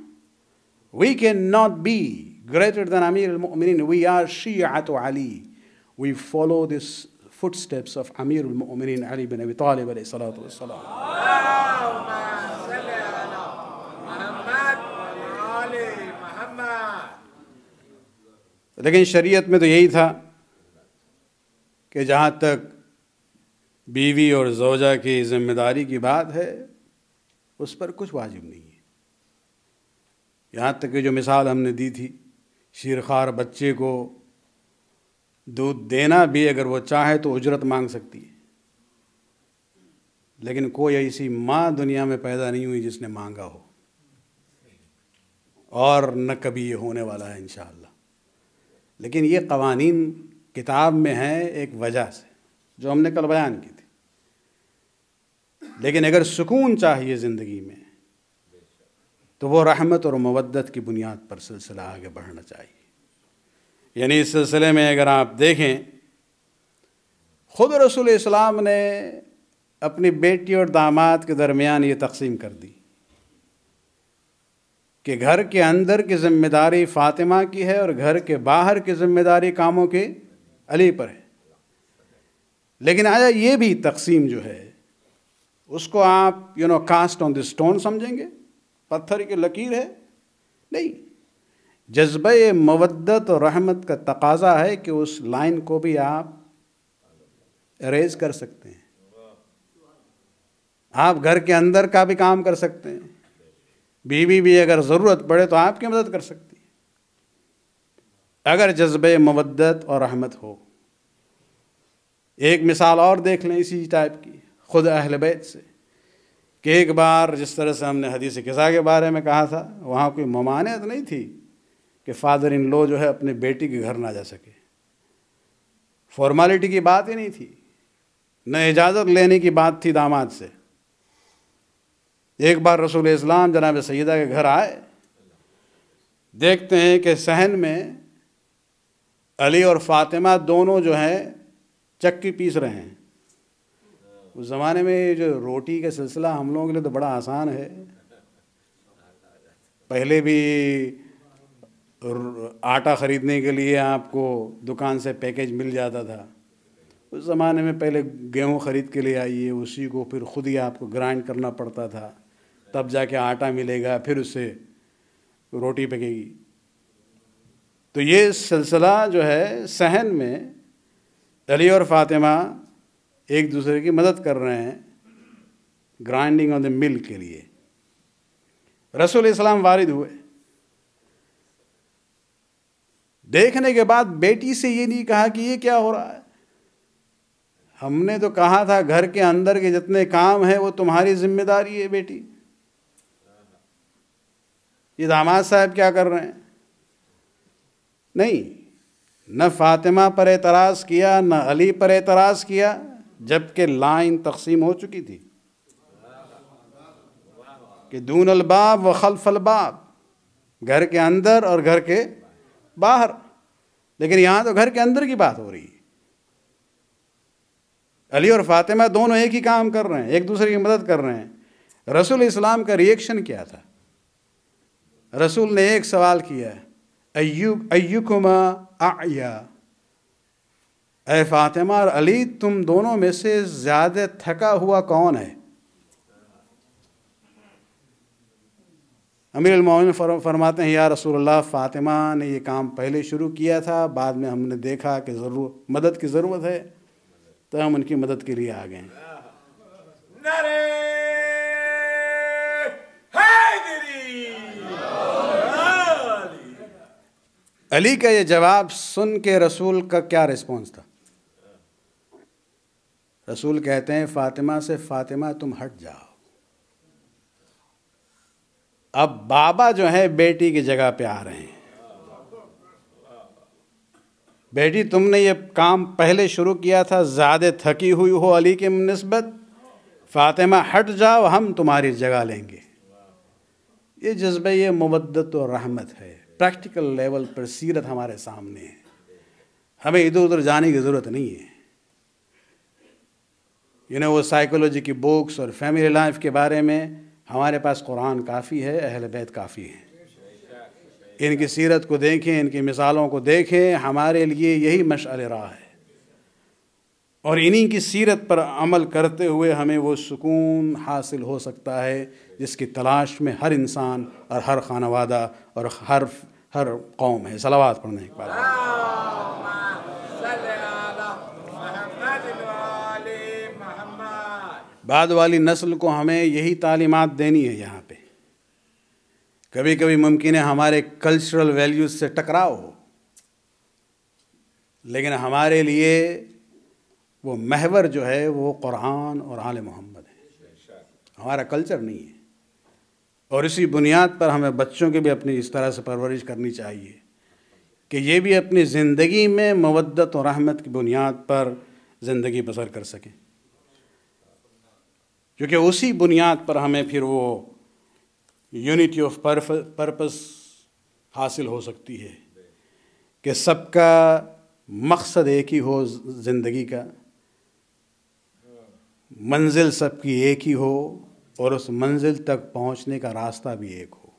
We cannot be greater than Amir al-Mu'mineen. We are Shi'atu Ali. We follow the footsteps of Amir al-Mu'mineen Ali bin Abi Talib alayhi salatu wassalam. लेकिन शरीयत में तो यही था कि जहाँ तक बीवी और ज़ौजा की ज़िम्मेदारी की बात है, उस पर कुछ वाजिब नहीं है। यहाँ तक कि जो मिसाल हमने दी थी شیرخوار بچے کو دودھ دینا بھی اگر وہ چاہے تو اجرت مانگ سکتی ہے، لیکن کوئی ایسی ماں دنیا میں پیدا نہیں ہوئی جس نے مانگا ہو، اور نہ کبھی یہ ہونے والا ہے انشاءاللہ۔ لیکن یہ قوانین کتاب میں ہیں ایک وجہ سے جو ہم نے کل بیان کی تھی، لیکن اگر سکون چاہیے زندگی میں تو وہ رحمت اور مودت کی بنیاد پر سلسلہ آگے بڑھنا چاہیے۔ یعنی اس سلسلے میں اگر آپ دیکھیں، خود رسول اسلام نے اپنی بیٹی اور داماد کے درمیان یہ تقسیم کر دی کہ گھر کے اندر کی ذمہ داری فاطمہ کی ہے اور گھر کے باہر کی ذمہ داری کاموں کے علی پر ہے۔ لیکن آیا یہ بھی تقسیم جو ہے اس کو آپ کاسٹ آن دی اسٹون سمجھیں گے، پتھر کی لکیر ہے؟ نہیں، جذبہ مودت اور رحمت کا تقاضا ہے کہ اس لائن کو بھی آپ اریز کر سکتے ہیں، آپ گھر کے اندر کا بھی کام کر سکتے ہیں، بیوی بھی اگر ضرورت پڑے تو آپ کی مدد کر سکتی ہے اگر جذبہ مودت اور رحمت ہو۔ ایک مثال اور دیکھ لیں اسی ٹائپ کی، خود اہل بیت سے، کہ ایک بار جس طرح سے ہم نے حدیث قصہ کے بارے میں کہا تھا، وہاں کوئی ممانعت نہیں تھی کہ فادر ان لو جو ہے اپنے بیٹی کے گھر نہ جا سکے، فارمیلٹی کی بات ہی نہیں تھی، نہ اجازت لینے کی بات تھی داماد سے۔ ایک بار رسول اسلام جناب سیدہ کے گھر آئے، دیکھتے ہیں کہ صحن میں علی اور فاطمہ دونوں جو ہیں چکی پیس رہے ہیں۔ اس زمانے میں جو روٹی کا سلسلہ ہم لوگوں کے لیے تو بڑا آسان ہے، پہلے بھی آٹا خریدنے کے لیے آپ کو دکان سے پیکیج مل جاتا تھا۔ اس زمانے میں پہلے گیہوں خرید کے لے آئیے، اسی کو پھر خود ہی آپ کو گرائنڈ کرنا پڑتا تھا، تب جا کے آٹا ملے گا، پھر اس سے روٹی پکے گی۔ تو یہ سلسلہ جو ہے صحن میں علی اور فاطمہ ایک دوسرے کی مدد کر رہے ہیں گرائنڈنگ آن دا مل کے لیے۔ رسول اسلام وارد ہوئے، دیکھنے کے بعد بیٹی سے یہ نہیں کہا کہ یہ کیا ہو رہا ہے، ہم نے تو کہا تھا گھر کے اندر کے جتنے کام ہیں وہ تمہاری ذمہ داری ہے بیٹی، یہ داماد صاحب کیا کر رہے ہیں؟ نہیں، نہ فاطمہ پر اعتراض کیا نہ علی پر اعتراض کیا، جبکہ لائن تقسیم ہو چکی تھی کہ دون الباب و خلف الباب، گھر کے اندر اور گھر کے باہر، لیکن یہاں تو گھر کے اندر کی بات ہو رہی ہے۔ علی اور فاطمہ دونوں ایک ہی کام کر رہے ہیں، ایک دوسرے کی مدد کر رہے ہیں۔ رسول اسلام کا ریئیکشن کیا تھا؟ رسول نے ایک سوال کیا، ایکما اعیا، اے فاطمہ اور علی تم دونوں میں سے زیادہ تھکا ہوا کون ہے؟ امیر المومنین فرماتے ہیں یا رسول اللہ، فاطمہ نے یہ کام پہلے شروع کیا تھا، بعد میں ہم نے دیکھا کہ مدد کی ضرورت ہے تو ہم ان کی مدد کے لیے آ گئے ہیں۔ علی کا یہ جواب سن کے رسول کا کیا رسپانس تھا؟ رسول کہتے ہیں فاطمہ سے، فاطمہ تم ہٹ جاؤ۔ اب بابا جو ہے بیٹی کی جگہ پہ آ رہے ہیں، بیٹی تم نے یہ کام پہلے شروع کیا تھا، زیادہ تھکی ہوئی ہو علی کے نسبت، فاطمہ ہٹ جاؤ، ہم تمہاری جگہ لیں گے۔ یہ جذبہ یہ مودت و رحمت ہے، پریکٹیکل لیول پر سیرت ہمارے سامنے ہے، ہمیں ادھر ادھر جانے کی ضرورت نہیں ہے۔ وہ سائیکولوجی کی بکس اور فیملی لائف کے بارے میں ہمارے پاس قرآن کافی ہے، اہل بیت کافی ہے۔ ان کی سیرت کو دیکھیں، ان کی مثالوں کو دیکھیں، ہمارے لیے یہی مشعل راہ ہے، اور انہی کی سیرت پر عمل کرتے ہوئے ہمیں وہ سکون حاصل ہو سکتا ہے جس کی تلاش میں ہر انسان اور ہر خانوادہ اور ہر قوم ہے۔ صلوات پڑھنے کے بعد بعد والی نسل کو ہمیں یہی تعلیمات دینی ہے یہاں پہ کبھی کبھی ممکن ہے ہمارے کلچرل ویلیوز سے ٹکراؤ ہو، لیکن ہمارے لیے وہ محور جو ہے وہ قرآن اور آل محمد ہے، ہمارا کلچر نہیں ہے۔ اور اسی بنیاد پر ہمیں بچوں کی بھی اپنی اس طرح سے پرورش کرنی چاہیے کہ یہ بھی اپنی زندگی میں مودت اور رحمت کی بنیاد پر زندگی بسر کر سکیں، کیونکہ اسی بنیاد پر ہمیں پھر وہ یونٹی آف پرپس حاصل ہو سکتی ہے کہ سب کا مقصد ایک ہی ہو، زندگی کا منزل سب کی ایک ہی ہو، اور اس منزل تک پہنچنے کا راستہ بھی ایک ہو۔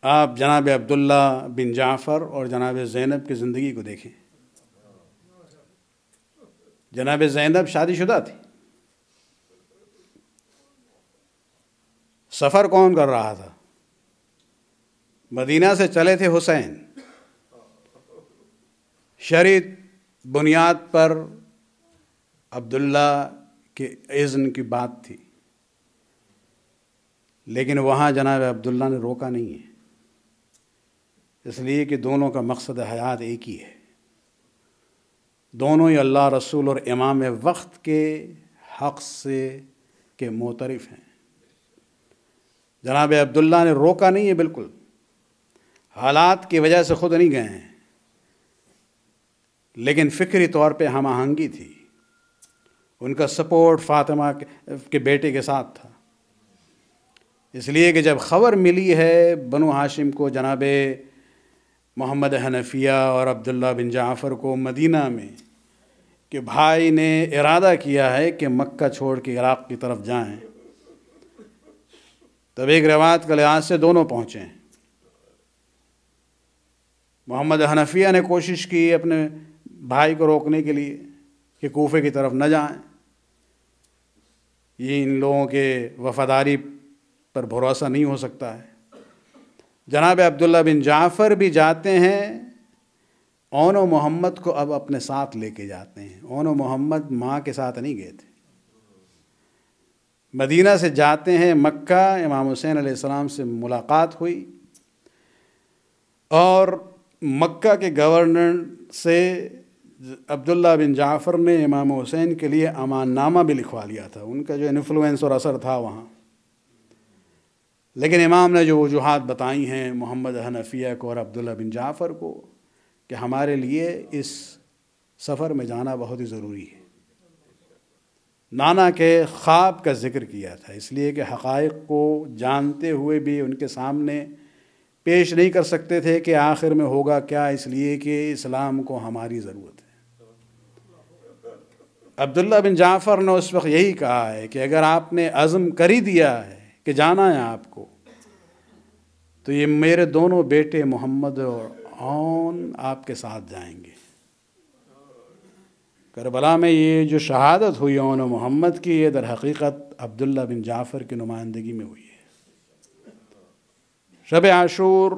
آپ جناب عبداللہ بن جعفر اور جناب زینب کی زندگی کو دیکھیں۔ جناب زینب شادی شدہ تھی، سفر کون کر رہا تھا؟ مدینہ سے چلے تھے حسین، شرعی بنیاد پر عبداللہ کے اذن کی بات تھی، لیکن وہاں جناب عبداللہ نے روکا نہیں ہے، اس لیے کہ دونوں کا مقصد حیات ایک ہی ہے، دونوں ہی اللہ رسول اور امام وقت کے حق سے کے معترف ہیں۔ جناب عبداللہ نے روکا نہیں ہے، بالکل حالات کی وجہ سے خود نہیں گئے ہیں، لیکن فکری طور پہ ہم آہنگی تھی، ان کا سپورٹ فاطمہ کے بیٹے کے ساتھ تھا، اس لیے کہ جب خبر ملی ہے بنو ہاشم کو، جناب محمد حنفیہ اور عبداللہ بن جعفر کو مدینہ میں، کہ بھائی نے ارادہ کیا ہے کہ مکہ چھوڑ کے عراق کی طرف جائیں، تب ایک روایت کے لحاظ سے دونوں پہنچے ہیں۔ محمد حنفیہ نے کوشش کی اپنے بھائی کو روکنے کے لیے کہ کوفے کی طرف نہ جائیں، یہ ان لوگوں کے وفاداری پر بھروسہ نہیں ہو سکتا ہے۔ جناب عبداللہ بن جعفر بھی جاتے ہیں، اون و محمد کو اب اپنے ساتھ لے کے جاتے ہیں، اون و محمد ماں کے ساتھ نہیں گئے تھے، مدینہ سے جاتے ہیں مکہ، امام حسین علیہ السلام سے ملاقات ہوئی، اور مکہ کے گورنر سے عبداللہ بن جعفر نے امام حسین کے لیے امان نامہ بھی لکھوا لیا تھا، ان کا جو انفلوئنس اور اثر تھا وہاں، لیکن امام نے جو وجوہات بتائی ہیں محمد حنفیہ کو اور عبداللہ بن جعفر کو کہ ہمارے لیے اس سفر میں جانا بہت ہی ضروری ہے، نانا کے خواب کا ذکر کیا تھا، اس لیے کہ حقائق کو جانتے ہوئے بھی ان کے سامنے پیش نہیں کر سکتے تھے کہ آخر میں ہوگا کیا، اس لیے کہ اسلام کو ہماری ضرورت ہے۔ عبداللہ بن جعفر نے اس وقت یہی کہا ہے کہ اگر آپ نے عزم کر ہی دیا ہے کہ جانا ہے آپ کو، تو یہ میرے دونوں بیٹے محمد اور اون آپ کے ساتھ جائیں گے۔ کربلا میں یہ جو شہادت ہوئی اون و محمد کی، یہ در حقیقت عبداللہ بن جعفر کی نمائندگی میں ہوئی ہے۔ شب عاشور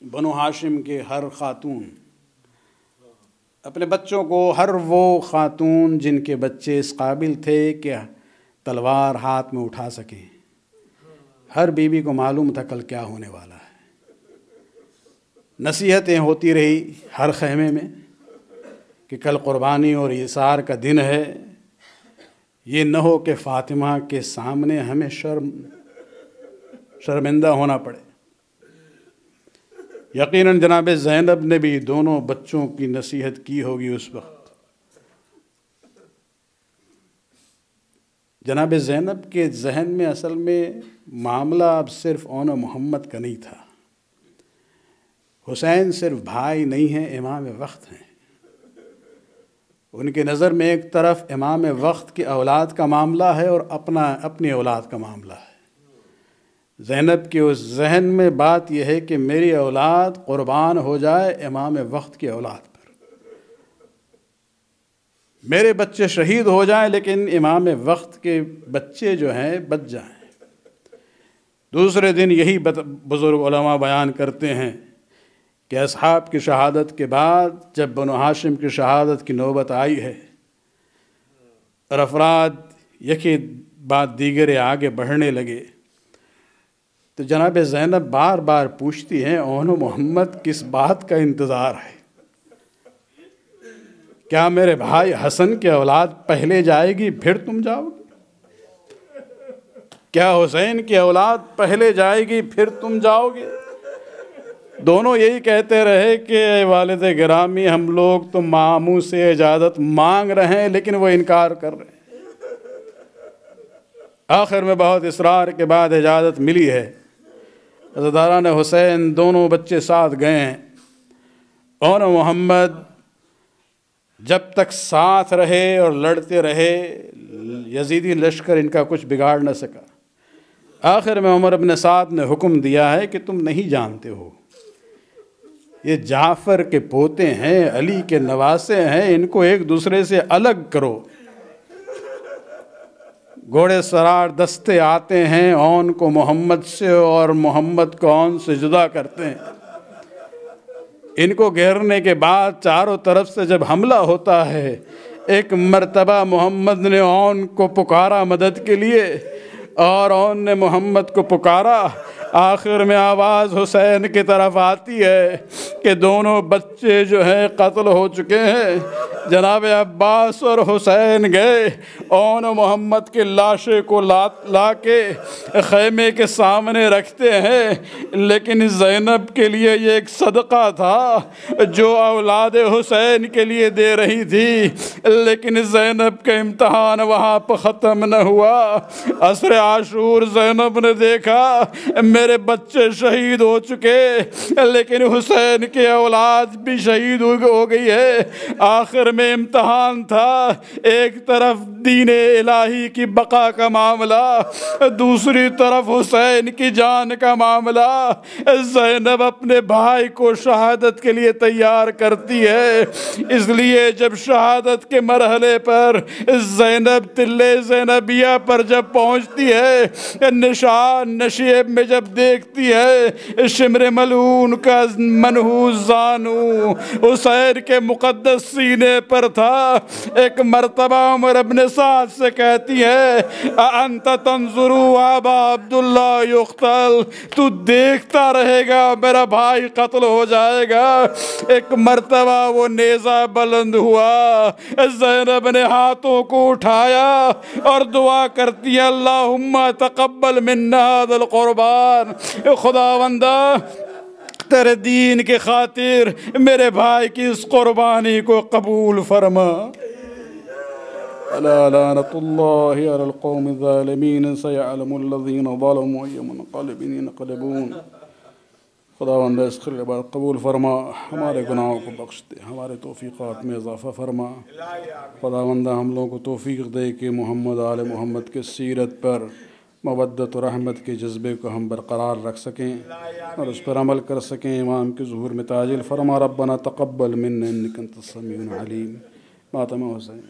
بنو ہاشم کے ہر خاتون اپنے بچوں کو، ہر وہ خاتون جن کے بچے اس قابل تھے کہ تلوار ہاتھ میں اٹھا سکیں، ہر بیوی کو معلوم تھا کل کیا ہونے والا ہے، نصیحتیں ہوتی رہی ہر خیمے میں کہ کل قربانی اور ایثار کا دن ہے، یہ نہ ہو کہ فاطمہ کے سامنے ہمیں شرمندہ ہونا پڑے۔ یقیناً جناب زینب نے بھی دونوں بچوں کی نصیحت کی ہوگی اس وقت۔ جناب زینب کے ذہن میں اصل میں معاملہ اب صرف اون و محمد کا نہیں تھا، حسین صرف بھائی نہیں ہیں، امام وقت ہیں۔ ان کے نظر میں ایک طرف امام وقت کی اولاد کا معاملہ ہے اور اپنی اولاد کا معاملہ ہے۔ زینب کے اس ذہن میں بات یہ ہے کہ میری اولاد قربان ہو جائے امام وقت کی اولاد پر، میرے بچے شہید ہو جائیں لیکن امام وقت کے بچے جو ہیں بچ جائیں۔ دوسرے دن یہی بزرگ علماء بیان کرتے ہیں کہ اصحاب کی شہادت کے بعد جب بنو ہاشم کی شہادت کی نوبت آئی ہے اور افراد یکی بعد دیگرے آگے بڑھنے لگے، تو جناب زینب بار بار پوچھتی ہیں اون محمد کس بات کا انتظار ہے؟ کیا میرے بھائی حسن کی اولاد پہلے جائے گی پھر تم جاؤ گے؟ کیا حسین کی اولاد پہلے جائے گی پھر تم جاؤ گے؟ دونوں یہی کہتے رہے کہ اے والد گرامی ہم لوگ تو ماموں سے اجازت مانگ رہے ہیں لیکن وہ انکار کر رہے ہیں۔ آخر میں بہت اصرار کے بعد اجازت ملی ہے۔ عزاداران حسین دونوں بچے ساتھ گئے ہیں، اور محمد جب تک ساتھ رہے اور لڑتے رہے یزیدی لشکر ان کا کچھ بگاڑ نہ سکا۔ آخر میں عمر بن سعد نے حکم دیا ہے کہ تم نہیں جانتے ہو، یہ جعفر کے پوتے ہیں، علی کے نواسے ہیں، ان کو ایک دوسرے سے الگ کرو۔ گھوڑے سوار دستے آتے ہیں، اون کو محمد سے اور محمد کو اون سے جدا کرتے ہیں۔ ان کو گھیرنے کے بعد چاروں طرف سے جب حملہ ہوتا ہے، ایک مرتبہ محمد نے اون کو پکارا مدد کے لیے، اور اون نے محمد کو پکارا۔ آخر میں آواز حسین کی طرف آتی ہے کہ دونوں بچے جو ہیں قتل ہو چکے ہیں۔ جناب عباس اور حسین گئے، اون و محمد کے لاشیں کو لا کے خیمے کے سامنے رکھتے ہیں، لیکن زینب کے لیے یہ ایک صدقہ تھا جو اولاد حسین کے لیے دے رہی تھی، لیکن زینب کا امتحان وہاں پہ ختم نہ ہوا۔ عصر عاشور زینب نے دیکھا میرے بچے شہید ہو چکے، لیکن حسین کی اولاد بھی شہید ہو گئی ہے۔ آخر میں امتحان تھا، ایک طرف دین الہی کی بقا کا معاملہ، دوسری طرف حسین کی جان کا معاملہ۔ زینب اپنے بھائی کو شہادت کے لیے تیار کرتی ہے، اس لیے جب شہادت کے مرحلے پر زینب تلے زینبیہ پر جب پہنچتی ہے، نشان نشیب میں جب دیکھتی ہے شمر ملعون کا منحوس زانو حسین کے مقدس سینے پر تھا، ایک مرتبہ عمر ابن سعد سے کہتی ہے انت تنظر ابا عبداللہ یقتل، تو دیکھتا رہے گا میرا بھائی قتل ہو جائے گا۔ ایک مرتبہ وہ نیزہ بلند ہوا، زینب نے ہاتھوں کو اٹھایا اور دعا کرتی ہے اللہم تقبل منا ھذا القربان، خداوندہ تیرے دین کے خاطر میرے بھائی کی اس قربانی کو قبول فرما۔ الا لعنۃ اللہ علی القوم الظالمین سیعلم الذین ظلموا ای منقلب ینقلبون۔ خداوند اس خلیل بار قبول فرما، ہمارے گناہوں کو بخش دے، ہمارے توفیقات میں اضافہ فرما۔ خداوند ہم لوگوں کو توفیق دے کہ محمد آل محمد کے سیرت پر مودت و رحمت کے جذبے کو ہم برقرار رکھ سکیں اور اس پر عمل کر سکیں۔ امام کے ظہور میں تاجل فرما، ربنا تقبل منا انک انت السمیع العلیم۔ ماتم حسین۔